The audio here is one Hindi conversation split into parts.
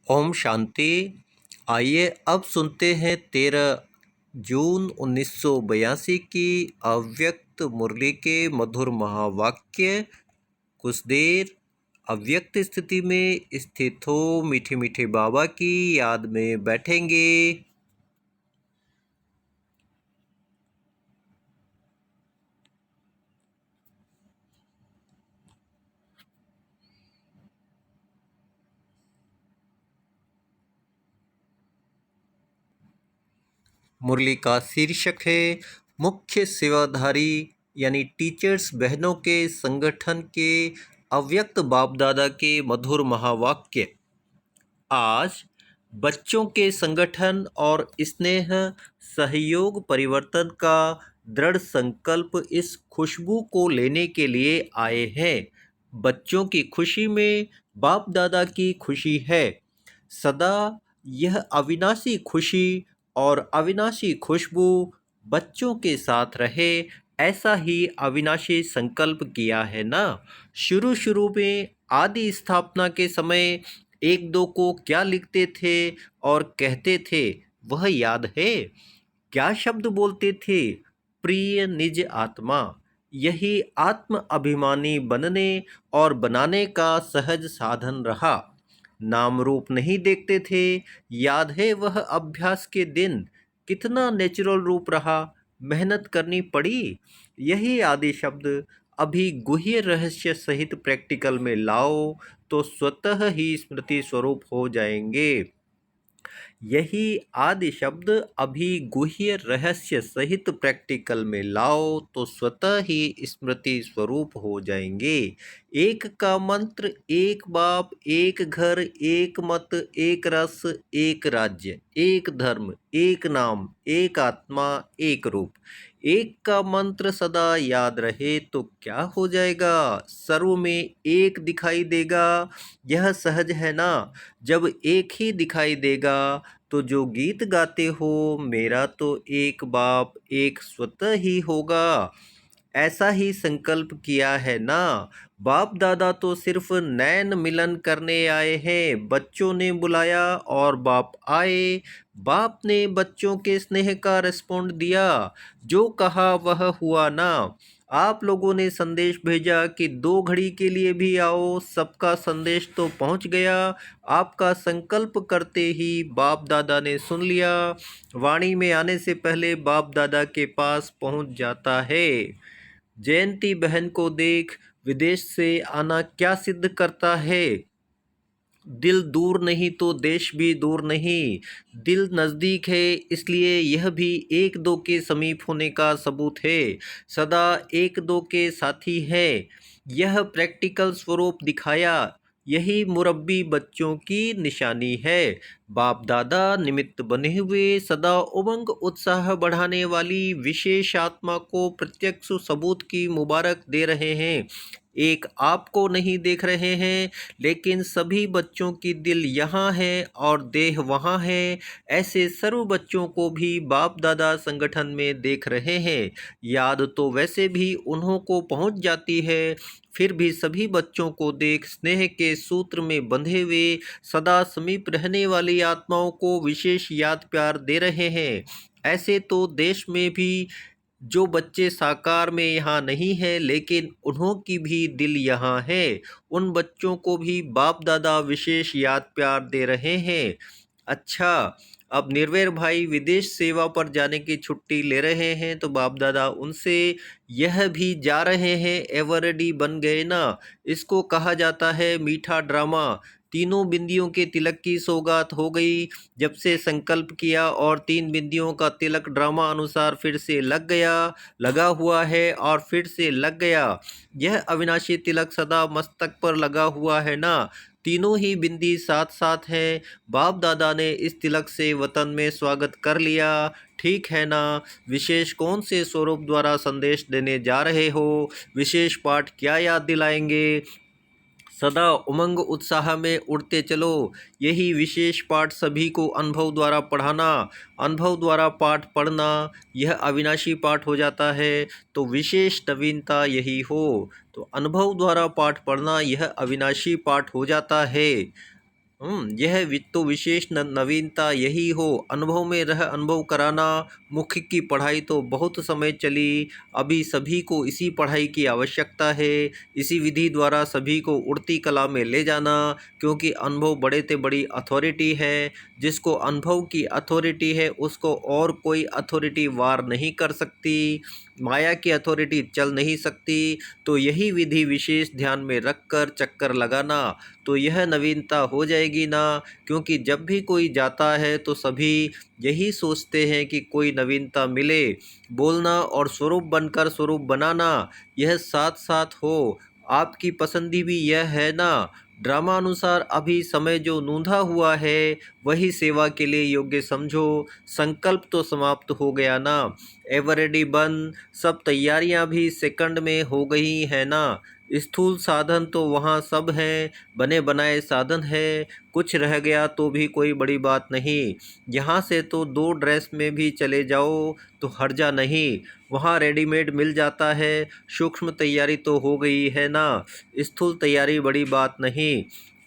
ओम शांति। आइए अब सुनते हैं 13 जून 1982 की अव्यक्त मुरली के मधुर महावाक्य। कुछ देर अव्यक्त स्थिति में स्थित हो मीठे मीठे बाबा की याद में बैठेंगे। मुरली का शीर्षक है मुख्य सेवाधारी यानी टीचर्स बहनों के संगठन के अव्यक्त बाप दादा के मधुर महावाक्य। आज बच्चों के संगठन और स्नेह सहयोग परिवर्तन का दृढ़ संकल्प इस खुशबू को लेने के लिए आए हैं। बच्चों की खुशी में बाप दादा की खुशी है। सदा यह अविनाशी खुशी और अविनाशी खुशबू बच्चों के साथ रहे, ऐसा ही अविनाशी संकल्प किया है ना। शुरू शुरू में आदि स्थापना के समय एक दो को क्या लिखते थे और कहते थे, वह याद है? क्या शब्द बोलते थे? प्रिय निज आत्मा। यही आत्म अभिमानी बनने और बनाने का सहज साधन रहा। नाम रूप नहीं देखते थे। याद है वह अभ्यास के दिन? कितना नेचुरल रूप रहा। मेहनत करनी पड़ी। यही आदि शब्द अभी गुह्य रहस्य सहित प्रैक्टिकल में लाओ तो स्वतः ही स्मृति स्वरूप हो जाएंगे। यही आदि शब्द अभी गुह्य रहस्य सहित प्रैक्टिकल में लाओ तो स्वतः ही स्मृति स्वरूप हो जाएंगे। एक का मंत्र, एक बाप, एक घर, एक मत, एक रस, एक राज्य, एक धर्म, एक नाम, एक आत्मा, एक रूप। एक का मंत्र सदा याद रहे तो क्या हो जाएगा? सर्व में एक दिखाई देगा। यह सहज है ना। जब एक ही दिखाई देगा तो जो गीत गाते हो, मेरा तो एक बाप एक स्वतः ही होगा, ऐसा ही संकल्प किया है ना। बाप दादा तो सिर्फ नैन मिलन करने आए हैं। बच्चों ने बुलाया और बाप आए। बाप ने बच्चों के स्नेह का रिस्पॉन्ड दिया। जो कहा वह हुआ ना। आप लोगों ने संदेश भेजा कि 2 घड़ी के लिए भी आओ। सबका संदेश तो पहुंच गया। आपका संकल्प करते ही बाप दादा ने सुन लिया। वाणी में आने से पहले बाप दादा के पास पहुंच जाता है। जयंती बहन को देख, विदेश से आना क्या सिद्ध करता है? दिल दूर नहीं तो देश भी दूर नहीं। दिल नज़दीक है, इसलिए यह भी एक दो के समीप होने का सबूत है। सदा एक दो के साथी है। यह प्रैक्टिकल स्वरूप दिखाया। यही मुरब्बी बच्चों की निशानी है। बाप दादा निमित्त बने हुए सदा उमंग उत्साह बढ़ाने वाली विशेष आत्मा को प्रत्यक्ष सबूत की मुबारक दे रहे हैं। एक आपको नहीं देख रहे हैं, लेकिन सभी बच्चों की दिल यहाँ है और देह वहाँ है। ऐसे सर्व बच्चों को भी बाप दादा संगठन में देख रहे हैं। याद तो वैसे भी उन्हों को पहुँच जाती है, फिर भी सभी बच्चों को देख स्नेह के सूत्र में बंधे हुए सदा समीप रहने वाली आत्माओं को विशेष याद प्यार दे रहे हैं। ऐसे तो देश में भी जो बच्चे साकार में यहाँ नहीं है, लेकिन उन्हों की भी दिल यहाँ है। उन बच्चों को भी बाप दादा विशेष याद प्यार दे रहे हैं। अच्छा, अब निर्वैर भाई विदेश सेवा पर जाने की छुट्टी ले रहे हैं तो बाप दादा उनसे यह भी जा रहे हैं, एवरेडी बन गए ना। इसको कहा जाता है मीठा ड्रामा। तीनों बिंदियों के तिलक की सौगात हो गई जब से संकल्प किया, और 3 बिंदियों का तिलक ड्रामा अनुसार फिर से लग गया, लगा हुआ है और फिर से लग गया। यह अविनाशी तिलक सदा मस्तक पर लगा हुआ है ना। तीनों ही बिंदी साथ साथ हैं। बाप दादा ने इस तिलक से वतन में स्वागत कर लिया। ठीक है ना। विशेष कौन से स्वरूप द्वारा संदेश देने जा रहे हो? विशेष पाठ क्या याद दिलाएंगे? सदा उमंग उत्साह में उड़ते चलो। यही विशेष पाठ सभी को अनुभव द्वारा पढ़ाना। अनुभव द्वारा पाठ पढ़ना यह अविनाशी पाठ हो जाता है, तो विशेष नवीनता यही हो। तो अनुभव द्वारा पाठ पढ़ना यह अविनाशी पाठ हो जाता है। यह तो विशेष नवीनता यही हो, अनुभव में रह अनुभव कराना। मुख्य की पढ़ाई तो बहुत समय चली, अभी सभी को इसी पढ़ाई की आवश्यकता है। इसी विधि द्वारा सभी को उड़ती कला में ले जाना, क्योंकि अनुभव बड़े से बड़ी अथॉरिटी है। जिसको अनुभव की अथॉरिटी है उसको और कोई अथॉरिटी वार नहीं कर सकती, माया की अथॉरिटी चल नहीं सकती। तो यही विधि विशेष ध्यान में रखकर चक्कर लगाना, तो यह नवीनता हो जाएगी ना। क्योंकि जब भी कोई जाता है तो सभी यही सोचते हैं कि कोई नवीनता मिले, बोलना और स्वरूप बनकर स्वरूप बनाना यह साथ साथ हो। आपकी पसंदी भी यह है ना। ड्रामा अनुसार अभी समय जो नूंधा हुआ है वही सेवा के लिए योग्य समझो। संकल्प तो समाप्त हो गया ना, एवरेडी बन, सब तैयारियां भी सेकंड में हो गई है ना। स्थूल साधन तो वहाँ सब हैं, बने बनाए साधन है, कुछ रह गया तो भी कोई बड़ी बात नहीं। यहाँ से तो 2 ड्रेस में भी चले जाओ तो हर्जा नहीं, वहाँ रेडीमेड मिल जाता है। सूक्ष्म तैयारी तो हो गई है ना, स्थूल तैयारी बड़ी बात नहीं।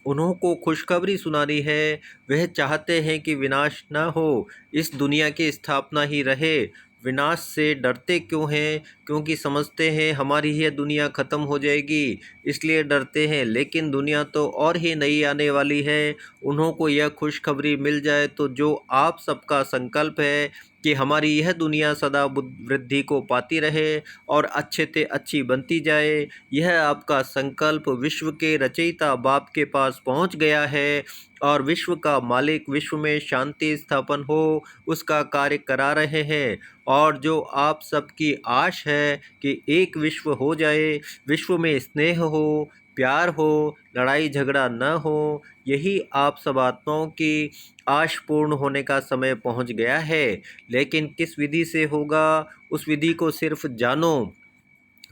उन्हों को खुशखबरी सुनानी है, वह चाहते हैं कि विनाश न हो, इस दुनिया की स्थापना ही रहे। विनाश से डरते क्यों हैं? क्योंकि समझते हैं हमारी यह दुनिया ख़त्म हो जाएगी, इसलिए डरते हैं। लेकिन दुनिया तो और ही नई आने वाली है। उन्हों को यह खुशखबरी मिल जाए तो जो आप सबका संकल्प है कि हमारी यह दुनिया सदा वृद्धि को पाती रहे और अच्छे से अच्छी बनती जाए, यह आपका संकल्प विश्व के रचयिता बाप के पास पहुंच गया है और विश्व का मालिक विश्व में शांति स्थापन हो उसका कार्य करा रहे हैं। और जो आप सबकी आश है कि एक विश्व हो जाए, विश्व में स्नेह हो, प्यार हो, लड़ाई झगड़ा न हो, यही आप सब आत्माओं की आश पूर्ण होने का समय पहुंच गया है। लेकिन किस विधि से होगा, उस विधि को सिर्फ जानो।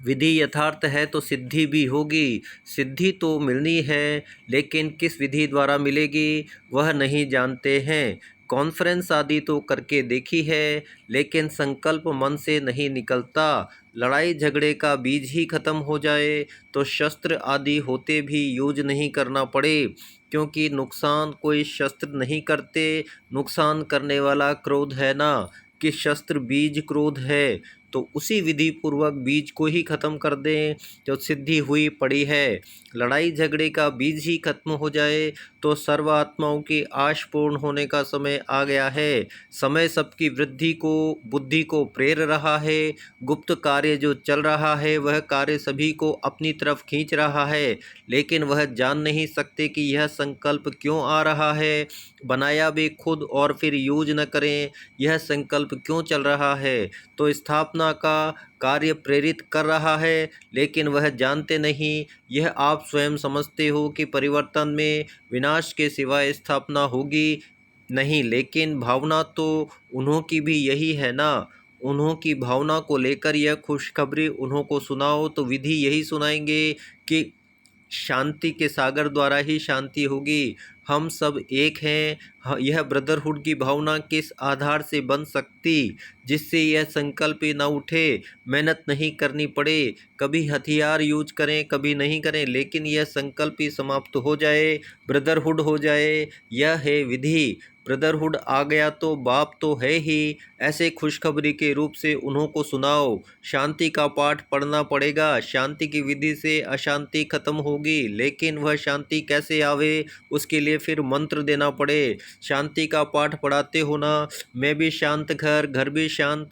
विधि यथार्थ है तो सिद्धि भी होगी। सिद्धि तो मिलनी है, लेकिन किस विधि द्वारा मिलेगी वह नहीं जानते हैं। कॉन्फ्रेंस आदि तो करके देखी है, लेकिन संकल्प मन से नहीं निकलता। लड़ाई झगड़े का बीज ही खत्म हो जाए तो शस्त्र आदि होते भी यूज नहीं करना पड़े, क्योंकि नुकसान कोई शस्त्र नहीं करते, नुकसान करने वाला क्रोध है ना। कि शस्त्र बीज क्रोध है, तो उसी विधि पूर्वक बीज को ही खत्म कर दें जो सिद्धि हुई पड़ी है। लड़ाई झगड़े का बीज ही खत्म हो जाए तो सर्व आत्माओं की आश पूर्ण होने का समय आ गया है। समय सबकी वृद्धि को, बुद्धि को प्रेर रहा है। गुप्त कार्य जो चल रहा है वह कार्य सभी को अपनी तरफ खींच रहा है, लेकिन वह जान नहीं सकते कि यह संकल्प क्यों आ रहा है। बनाया भी खुद और फिर यूज न करें, यह संकल्प क्यों चल रहा है। तो स्थापना का कार्य प्रेरित कर रहा है, लेकिन वह जानते नहीं। यह आप स्वयं समझते हो कि परिवर्तन में विनाश के सिवाय स्थापना होगी नहीं, लेकिन भावना तो उन्हों की भी यही है ना। उन्हों की भावना को लेकर यह खुशखबरी उन्हों को सुनाओ तो विधि यही सुनाएंगे कि शांति के सागर द्वारा ही शांति होगी। हम सब एक हैं। यह ब्रदरहुड की भावना किस आधार से बन सकती, जिससे यह संकल्प न उठे, मेहनत नहीं करनी पड़े, कभी हथियार यूज करें कभी नहीं करें, लेकिन यह संकल्प ही समाप्त हो जाए, ब्रदरहुड हो जाए। यह है विधि। ब्रदरहुड आ गया तो बाप तो है ही, ऐसे खुशखबरी के रूप से उन्हों को सुनाओ। शांति का पाठ पढ़ना पड़ेगा, शांति की विधि से अशांति खत्म होगी, लेकिन वह शांति कैसे आवे उसके लिए फिर मंत्र देना पड़े। शांति का पाठ पढ़ाते हो ना, मैं भी शांत घर, घर भी शांत,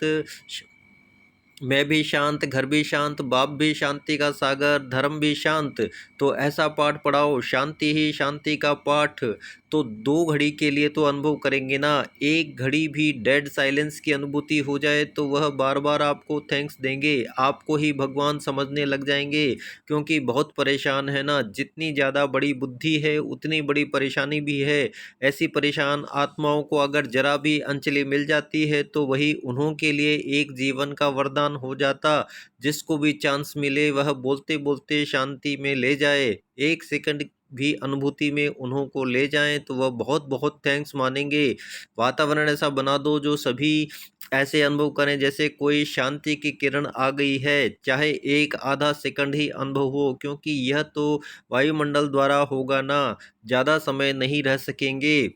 मैं भी शांत, घर भी शांत, बाप भी शांति का सागर, धर्म भी शांत। तो ऐसा पाठ पढ़ाओ, शांति ही शांति का पाठ। तो 2 घड़ी के लिए तो अनुभव करेंगे ना, 1 घड़ी भी डेड साइलेंस की अनुभूति हो जाए तो वह बार बार आपको थैंक्स देंगे, आपको ही भगवान समझने लग जाएंगे। क्योंकि बहुत परेशान है ना, जितनी ज़्यादा बड़ी बुद्धि है उतनी बड़ी परेशानी भी है। ऐसी परेशान आत्माओं को अगर जरा भी अंजलि मिल जाती है तो वही उन्हों के लिए एक जीवन का वरदान हो जाता। जिसको भी चांस मिले वह बोलते बोलते शांति में ले जाए। 1 सेकंड भी अनुभूति में उन्हों को ले जाएं तो वह बहुत बहुत थैंक्स मानेंगे। वातावरण ऐसा बना दो जो सभी ऐसे अनुभव करें जैसे कोई शांति की किरण आ गई है, चाहे एक आधा सेकंड ही अनुभव हो, क्योंकि यह तो वायुमंडल द्वारा होगा ना, ज़्यादा समय नहीं रह सकेंगे।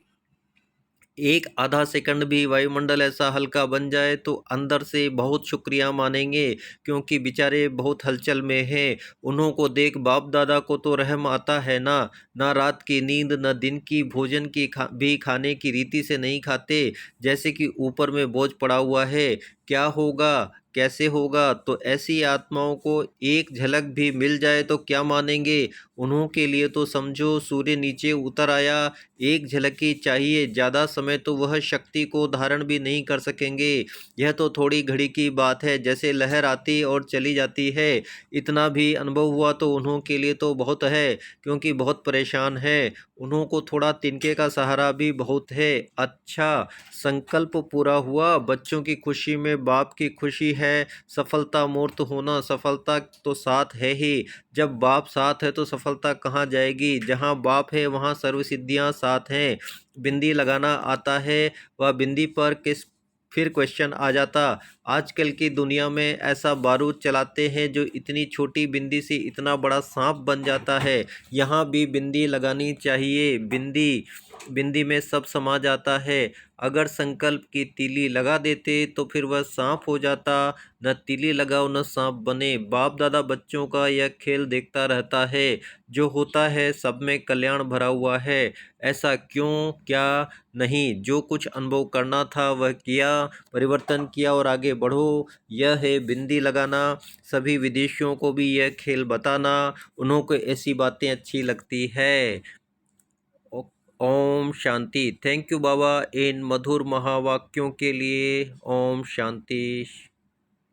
एक आधा सेकंड भी वायुमंडल ऐसा हल्का बन जाए तो अंदर से बहुत शुक्रिया मानेंगे, क्योंकि बेचारे बहुत हलचल में हैं। उन्हों को देख बाप दादा को तो रहम आता है ना। ना रात की नींद न दिन की भोजन की भी खाने की रीति से नहीं खाते, जैसे कि ऊपर में बोझ पड़ा हुआ है। क्या होगा, कैसे होगा? तो ऐसी आत्माओं को एक झलक भी मिल जाए तो क्या मानेंगे? उन्हों के लिए तो समझो सूर्य नीचे उतर आया, एक झलक ही चाहिए, ज़्यादा समय तो वह शक्ति को धारण भी नहीं कर सकेंगे। यह तो थोड़ी घड़ी की बात है, जैसे लहर आती और चली जाती है। इतना भी अनुभव हुआ तो उन्हों के लिए तो बहुत है, क्योंकि बहुत परेशान है। उन्हों को थोड़ा तिनके का सहारा भी बहुत है। अच्छा, संकल्प पूरा हुआ, बच्चों की खुशी में बाप की खुशी है। सफलता मूर्त होना, सफलता तो साथ है ही। जब बाप साथ है तो सफलता कहाँ जाएगी? जहाँ बाप है वहाँ सर्व सिद्धियाँ साथ हैं। बिंदी लगाना आता है, वह बिंदी पर किस फिर क्वेश्चन आ जाता। आजकल की दुनिया में ऐसा बारूद चलाते हैं जो इतनी छोटी बिंदी से इतना बड़ा सांप बन जाता है। यहाँ भी बिंदी लगानी चाहिए। बिंदी बिंदी में सब समा जाता है। अगर संकल्प की तीली लगा देते तो फिर वह सांप हो जाता। न तीली लगाओ न सांप बने। बाप दादा बच्चों का यह खेल देखता रहता है। जो होता है सब में कल्याण भरा हुआ है। ऐसा क्यों क्या नहीं, जो कुछ अनुभव करना था वह किया, परिवर्तन किया और आगे बढ़ो। यह है बिंदी लगाना। सभी विदेशियों को भी यह खेल बताना, उन्हों को ऐसी बातें अच्छी लगती है। ओम शांति। थैंक यू बाबा इन मधुर महावाक्यों के लिए। ओम शांति।